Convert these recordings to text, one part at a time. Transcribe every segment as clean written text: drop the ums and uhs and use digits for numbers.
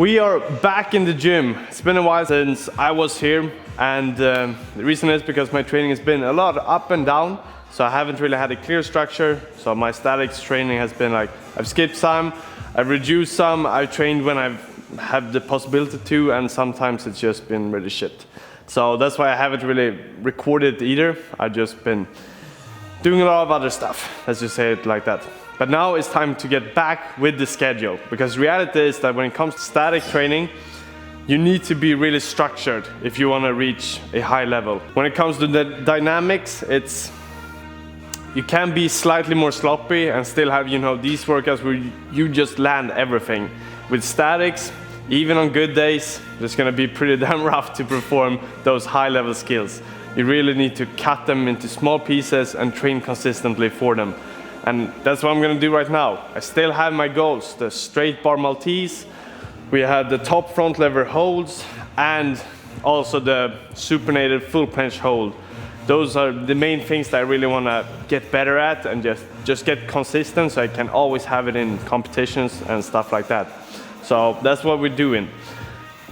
We are back in the gym. It's been a while since I was here, and the reason is because my training has been a lot up and down, so I haven't really had a clear structure. So my statics training has been like, I've skipped some, I've reduced some, I've trained when I've had the possibility to, and sometimes it's just been really shit. So that's why I haven't really recorded either. I've just been doing a lot of other stuff, let's just say it like that. But now it's time to get back with the schedule, because reality is that when it comes to static training, you need to be really structured if you want to reach a high level. When it comes to the dynamics, you can be slightly more sloppy and still have, you know, these workouts where you just land everything. With statics, even on good days, it's going to be pretty damn rough to perform those high level skills. You really need to cut them into small pieces and train consistently for them. And that's what I'm going to do right now. I still have my goals, the straight bar Maltese, we had the top front lever holds, and also the supinated full planche hold. Those are the main things that I really want to get better at and just get consistent, so I can always have it in competitions and stuff like that. So that's what we're doing.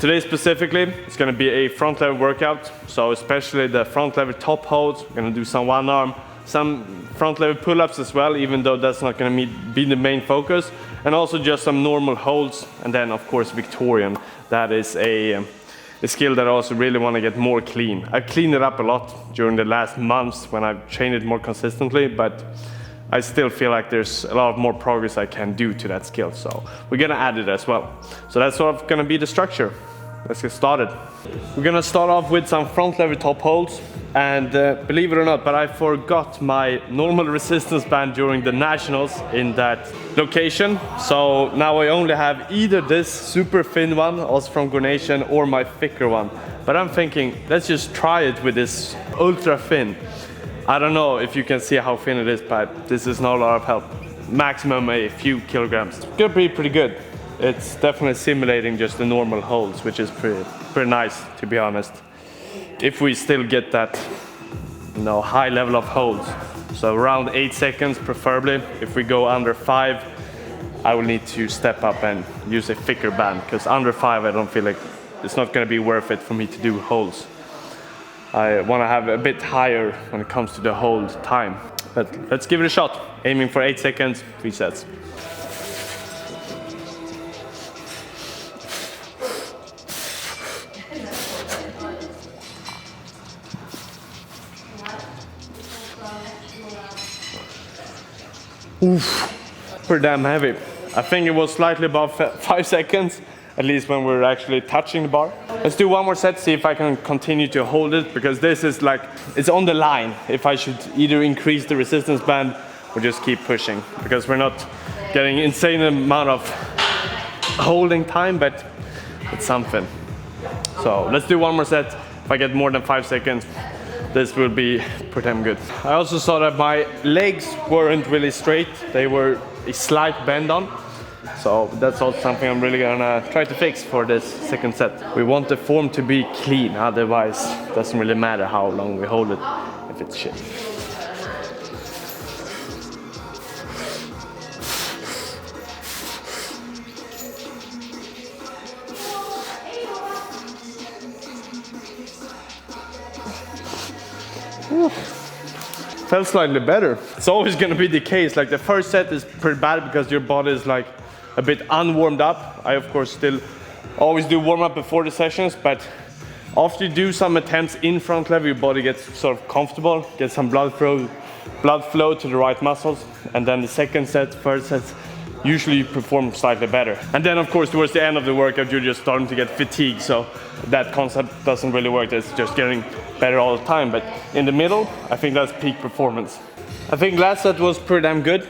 Today specifically, it's going to be a front lever workout, so especially the front lever top holds. We're going to do some one arm, some front lever pull-ups as well, even though that's not going to be the main focus, and also just some normal holds, and then of course Victorian. That is a skill that I also really want to get more clean. I've cleaned it up a lot during the last months when I've trained it more consistently, but I still feel like there's a lot of more progress I can do to that skill, so we're going to add it as well. So that's sort of going to be the structure. Let's get started. We're going to start off with some front lever top holds, and believe it or not, but I forgot my normal resistance band during the nationals in that location. So now I only have either this super thin one, also from Gornation, or my thicker one. But I'm thinking, let's just try it with this ultra thin. I don't know if you can see how thin it is, but this is not a lot of help. Maximum a few kilograms. It's gonna be pretty good. It's definitely simulating just the normal holds, which is pretty nice, to be honest. If we still get that, you know, high level of holds. So around 8 seconds preferably. If we go under 5, I will need to step up and use a thicker band, because under 5 I don't feel like it's not gonna be worth it for me to do holds. I want to have a bit higher when it comes to the hold time. But let's give it a shot. Aiming for 8 seconds, 3 sets. Oof, pretty damn heavy. I think it was slightly above 5 seconds, at least when we're actually touching the bar. Let's do one more set, see if I can continue to hold it, because this is like, it's on the line if I should either increase the resistance band or just keep pushing, because we're not getting insane amount of holding time, but it's something. So let's do one more set. If I get more than 5 seconds, this will be pretty damn good. I also saw that my legs weren't really straight. They were a slight bend on. So that's also something I'm really gonna try to fix for this second set. We want the form to be clean, otherwise it doesn't really matter how long we hold it if it's shit. Felt slightly better. It's always gonna be the case. Like the first set is pretty bad because your body is like a bit unwarmed up. I of course still always do warm up before the sessions, but after you do some attempts in front lever, your body gets sort of comfortable, gets some blood flow to the right muscles, and then the second set, third set, usually you perform slightly better. And then of course towards the end of the workout you're just starting to get fatigued, so that concept doesn't really work. It's just getting better all the time, but in the middle I think that's peak performance. I think last set was pretty damn good.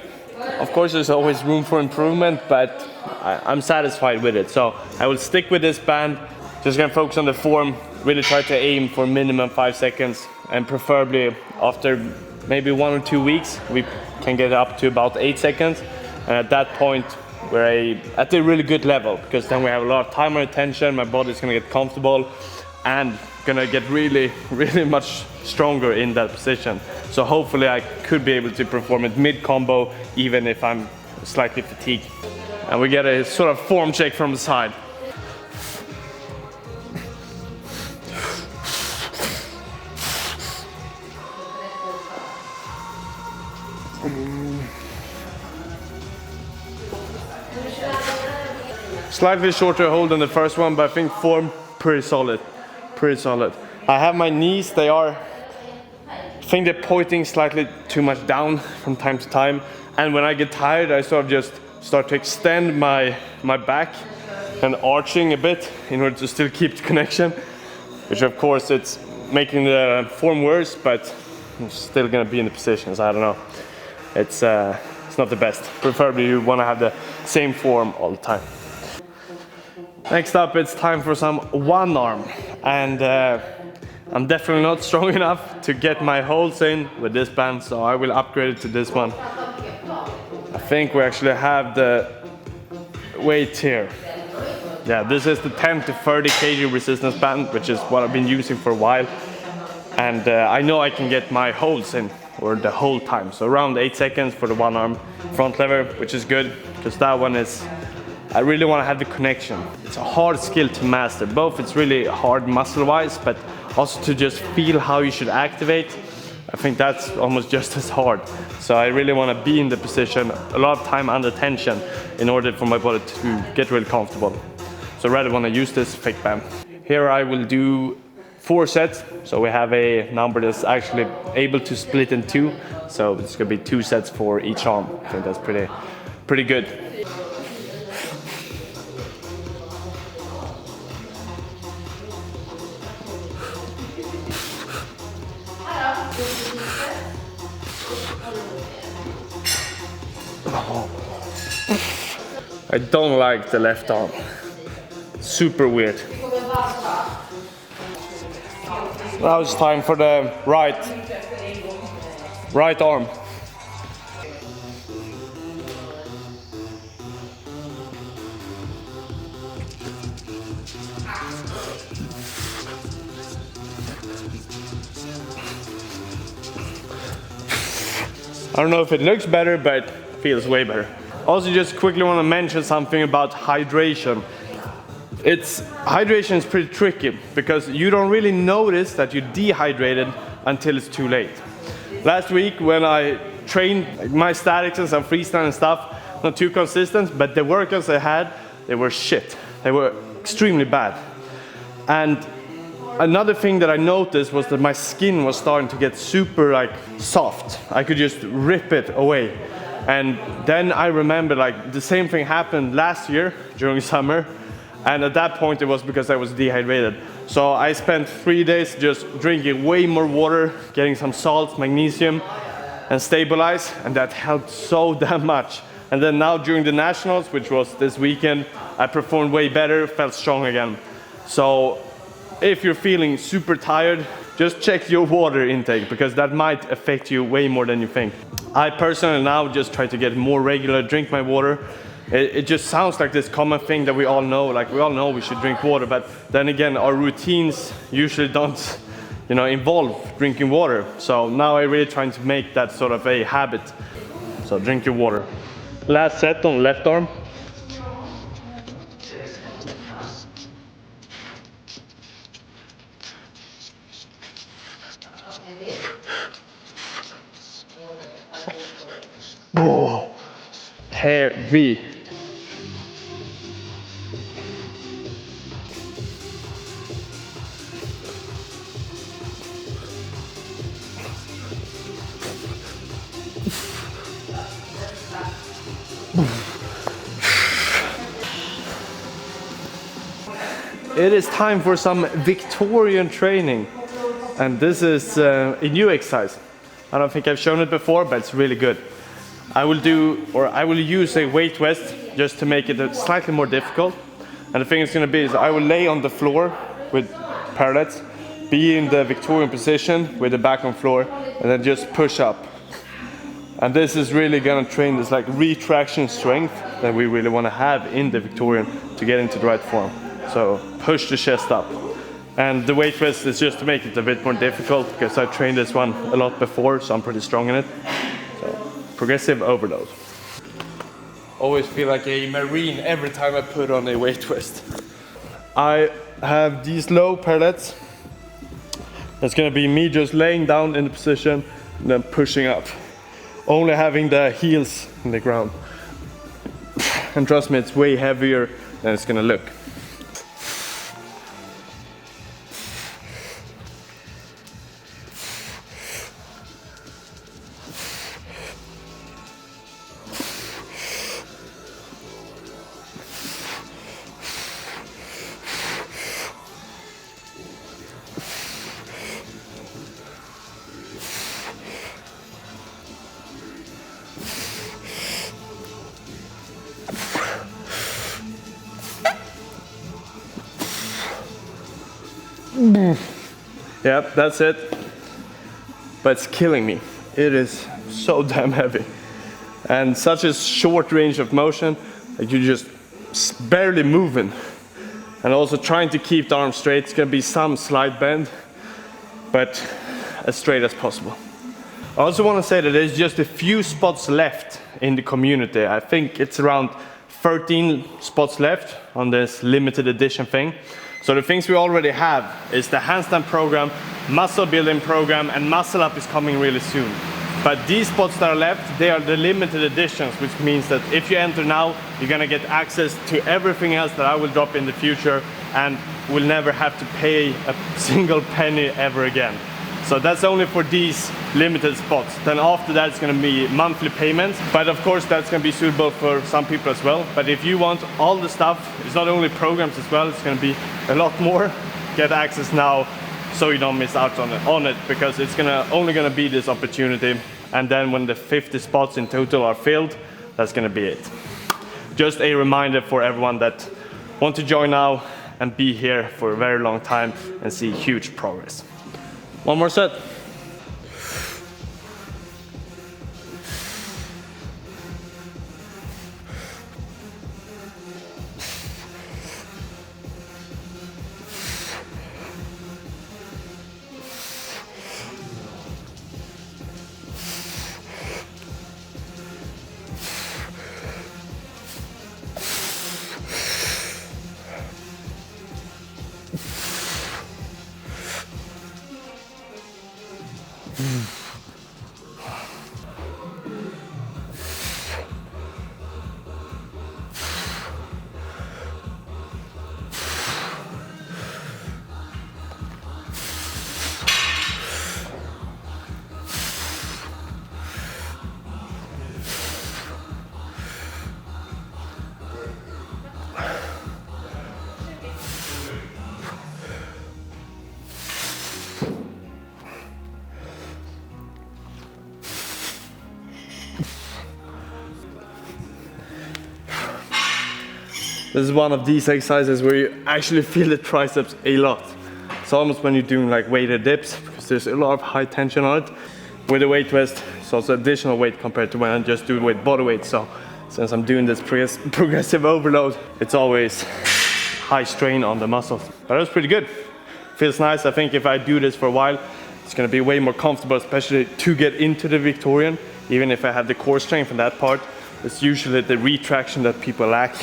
Of course there's always room for improvement, but I'm satisfied with it, so I will stick with this band. Just gonna focus on the form, really try to aim for minimum 5 seconds, and preferably after maybe 1 or 2 weeks we can get up to about 8 seconds. And at that point, we're at a really good level, because then we have a lot of time and attention, my body's gonna get comfortable and gonna get really, really much stronger in that position. So hopefully I could be able to perform it mid-combo, even if I'm slightly fatigued. And we get a sort of form check from the side. Slightly shorter hold than the first one, but I think form pretty solid. Pretty solid. I have my knees, I think they're pointing slightly too much down from time to time. And when I get tired, I sort of just start to extend my back and arching a bit in order to still keep the connection, which of course it's making the form worse, but I'm still gonna be in the positions. I don't know. It's not the best. Preferably you wanna have the same form all the time. Next up, it's time for some one arm. And I'm definitely not strong enough to get my holds in with this band, so I will upgrade it to this one. I think we actually have the weight here. Yeah, this is the 10 to 30 kg resistance band, which is what I've been using for a while. And I know I can get my holds in, or the whole time. So around 8 seconds for the one arm front lever, which is good, because that one is, I really want to have the connection. It's a hard skill to master. Both it's really hard muscle-wise, but also to just feel how you should activate. I think that's almost just as hard. So I really want to be in the position a lot of time under tension in order for my body to get really comfortable. So I rather want to use this fake band. Here I will do 4 sets. So we have a number that's actually able to split in 2. So it's going to be 2 sets for each arm. I think that's pretty good. I don't like the left arm. Super weird. Now it's time for the right arm. I don't know if it looks better, but feels way better. Also, just quickly want to mention something about hydration. Hydration is pretty tricky because you don't really notice that you're dehydrated until it's too late. Last week when I trained my statics and some freestyle and stuff, not too consistent, but the workouts I had, they were shit. They were extremely bad. And another thing that I noticed was that my skin was starting to get super soft. I could just rip it away. And then I remember the same thing happened last year during summer. And at that point it was because I was dehydrated. So I spent 3 days just drinking way more water, getting some salts, magnesium, and stabilize. And that helped so damn much. And then now during the nationals, which was this weekend, I performed way better, felt strong again. So if you're feeling super tired, just check your water intake, because that might affect you way more than you think. I personally now just try to get more regular, drink my water. It just sounds like this common thing that we all know, we all know we should drink water, but then again, our routines usually don't, involve drinking water. So now I'm really trying to make that sort of a habit. So drink your water. Last set on left arm. Oh, heavy. It is time for some Victorian training, and this is a new exercise. I don't think I've shown it before, but it's really good. I will use a weight vest just to make it slightly more difficult. And the thing is going to be is I will lay on the floor with parallettes, be in the Victorian position with the back on floor, and then just push up. And this is really going to train this retraction strength that we really want to have in the Victorian to get into the right form. So push the chest up. And the weight vest is just to make it a bit more difficult because I trained this one a lot before, so I'm pretty strong in it. So progressive overload. Always feel like a marine every time I put on a weight vest. I have these low parallettes. It's gonna be me just laying down in the position and then pushing up. Only having the heels in the ground. And trust me, it's way heavier than it's gonna look. Yep, that's it. But it's killing me. It is so damn heavy. And such a short range of motion that you're just barely moving. And also trying to keep the arm straight. It's gonna be some slight bend, but as straight as possible. I also want to say that there's just a few spots left in the community. I think it's around 13 spots left on this limited edition thing. So the things we already have is the handstand program, muscle building program, and muscle up is coming really soon. But these spots that are left, they are the limited editions, which means that if you enter now, you're gonna get access to everything else that I will drop in the future and will never have to pay a single penny ever again. So that's only for these limited spots. Then after that, it's gonna be monthly payments. But of course, that's gonna be suitable for some people as well. But if you want all the stuff, it's not only programs as well, it's gonna be a lot more. Get access now so you don't miss out on it because it's only gonna be this opportunity. And then when the 50 spots in total are filled, that's gonna be it. Just a reminder for everyone that want to join now and be here for a very long time and see huge progress. One more set. This is one of these exercises where you actually feel the triceps a lot. It's almost when you're doing like weighted dips because there's a lot of high tension on it. With the weight vest, it's also additional weight compared to when I just do it with body weight. So since I'm doing this progressive overload, it's always high strain on the muscles. But it was pretty good. Feels nice. I think if I do this for a while, it's gonna be way more comfortable, especially to get into the Victorian. Even if I have the core strength in that part, it's usually the retraction that people lack.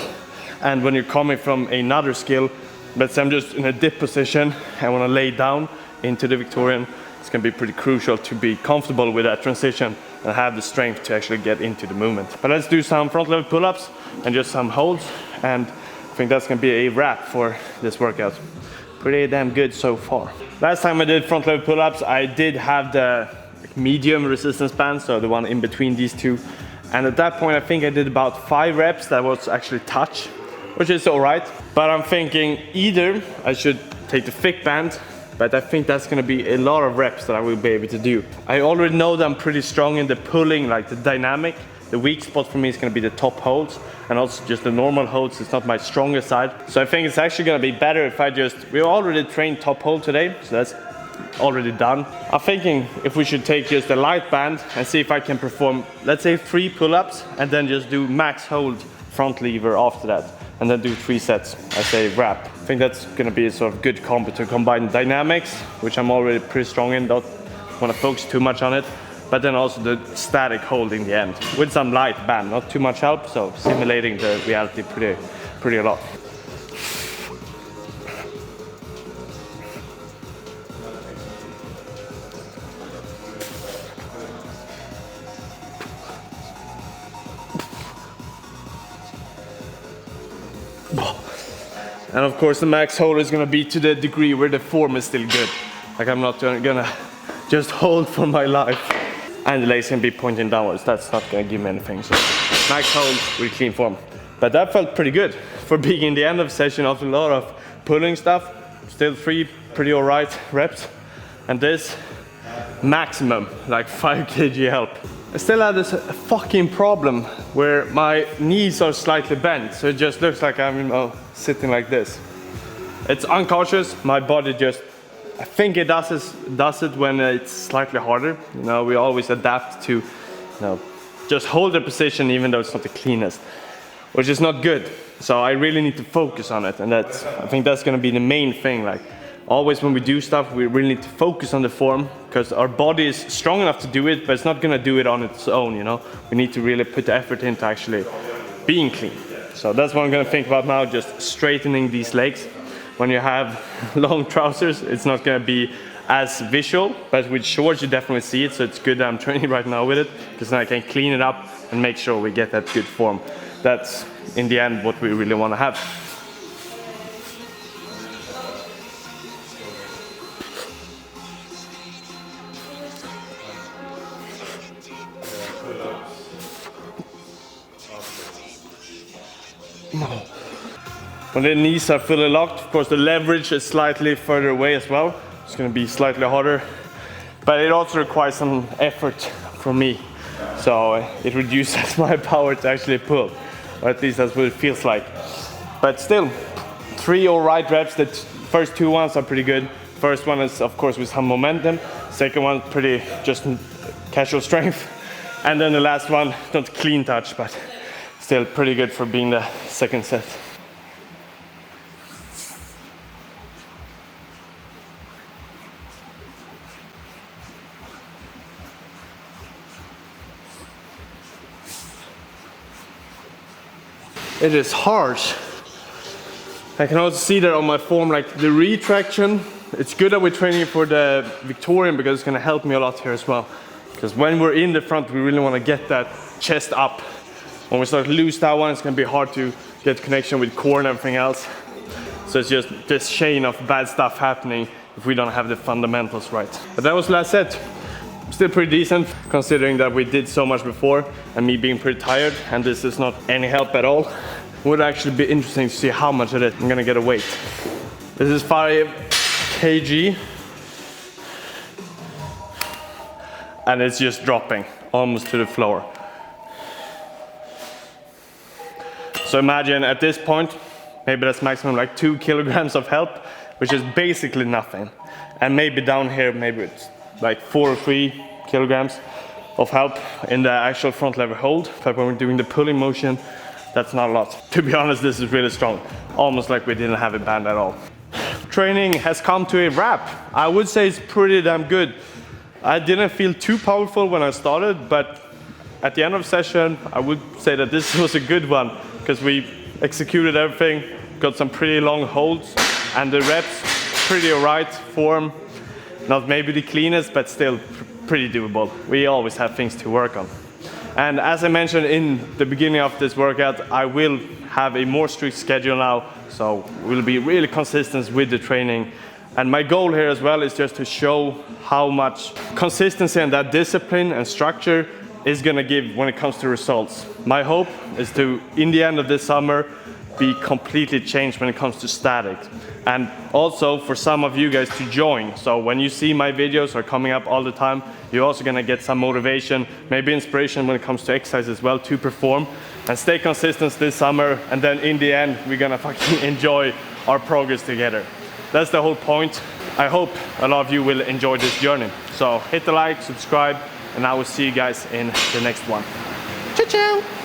And when you're coming from another skill, let's say I'm just in a dip position, I want to lay down into the Victorian, it's going to be pretty crucial to be comfortable with that transition and have the strength to actually get into the movement. But let's do some front level pull-ups and just some holds, and I think that's going to be a wrap for this workout. Pretty damn good so far. Last time I did front level pull-ups, I did have the medium resistance band, so the one in between these two. And at that point, I think I did about 5 reps that was actually touch, which is all right. But I'm thinking either I should take the thick band, but I think that's gonna be a lot of reps that I will be able to do. I already know that I'm pretty strong in the pulling, like the dynamic. The weak spot for me is gonna be the top holds, and also just the normal holds. It's not my strongest side. So I think it's actually gonna be better if we already trained top hold today, so that's already done. I'm thinking if we should take just a light band and see if I can perform, let's say 3 pull-ups, and then just do max hold front lever after that, and then do 3 sets as a wrap. I think that's gonna be a sort of good combo to combine dynamics, which I'm already pretty strong in, don't wanna focus too much on it, but then also the static hold in the end, with some light band, not too much help, so simulating the reality pretty a lot. And of course the max hold is gonna be to the degree where the form is still good. Like I'm not gonna just hold for my life. And the legs can be pointing downwards. That's not gonna give me anything. So max hold with clean form. But that felt pretty good for being in the end of the session after a lot of pulling stuff. Still 3 pretty alright reps. And this maximum, like 5 kg help. I still have this fucking problem where my knees are slightly bent. So it just looks like I'm sitting like this. It's unconscious. My body just, I think it does it when it's slightly harder. You know, we always adapt to, just hold the position even though it's not the cleanest, which is not good. So I really need to focus on it, and I think that's gonna be the main thing. Like always when we do stuff, we really need to focus on the form because our body is strong enough to do it, but it's not gonna do it on its own, you know? We need to really put the effort into actually being clean. So that's what I'm gonna think about now, just straightening these legs. When you have long trousers, it's not gonna be as visual, but with shorts you definitely see it, so it's good that I'm training right now with it, because then I can clean it up and make sure we get that good form. That's, in the end, what we really wanna have. When the knees are fully locked, of course the leverage is slightly further away as well. It's gonna be slightly harder, but it also requires some effort from me. So it reduces my power to actually pull, or at least that's what it feels like. But still, 3 alright reps. The first 2 ones are pretty good. First one is of course with some momentum. Second one pretty just casual strength. And then the last one, not clean touch, but still pretty good for being the second set. It is harsh. I can also see that on my form, like the retraction. It's good that we're training for the Victorian because it's gonna help me a lot here as well. Because when we're in the front, we really wanna get that chest up. When we start to lose that one, it's gonna be hard to get connection with core and everything else. So it's just this chain of bad stuff happening if we don't have the fundamentals right. But that was the last set. Still pretty decent considering that we did so much before and me being pretty tired, and this is not any help at all. It would actually be interesting to see how much of it I'm gonna get a weight. This is 5 kg and it's just dropping almost to the floor. So imagine at this point, maybe that's maximum like 2 kilograms of help, which is basically nothing. And maybe down here, maybe it's like 4 or 3 kilograms of help in the actual front lever hold. But when we're doing the pulling motion, that's not a lot. To be honest, this is really strong. Almost like we didn't have a band at all. Training has come to a wrap. I would say it's pretty damn good. I didn't feel too powerful when I started, but at the end of the session, I would say that this was a good one because we executed everything, got some pretty long holds, and the reps, pretty alright form. Not maybe the cleanest, but still pretty doable. We always have things to work on. And as I mentioned in the beginning of this workout, I will have a more strict schedule now, so we'll be really consistent with the training. And my goal here as well is just to show how much consistency and that discipline and structure is gonna give when it comes to results. My hope is to, in the end of this summer, be completely changed when it comes to static. And also for some of you guys to join. So when you see my videos are coming up all the time, you're also gonna get some motivation, maybe inspiration when it comes to exercise as well to perform and stay consistent this summer. And then in the end, we're gonna fucking enjoy our progress together. That's the whole point. I hope a lot of you will enjoy this journey. So hit the like, subscribe, and I will see you guys in the next one. Ciao, ciao.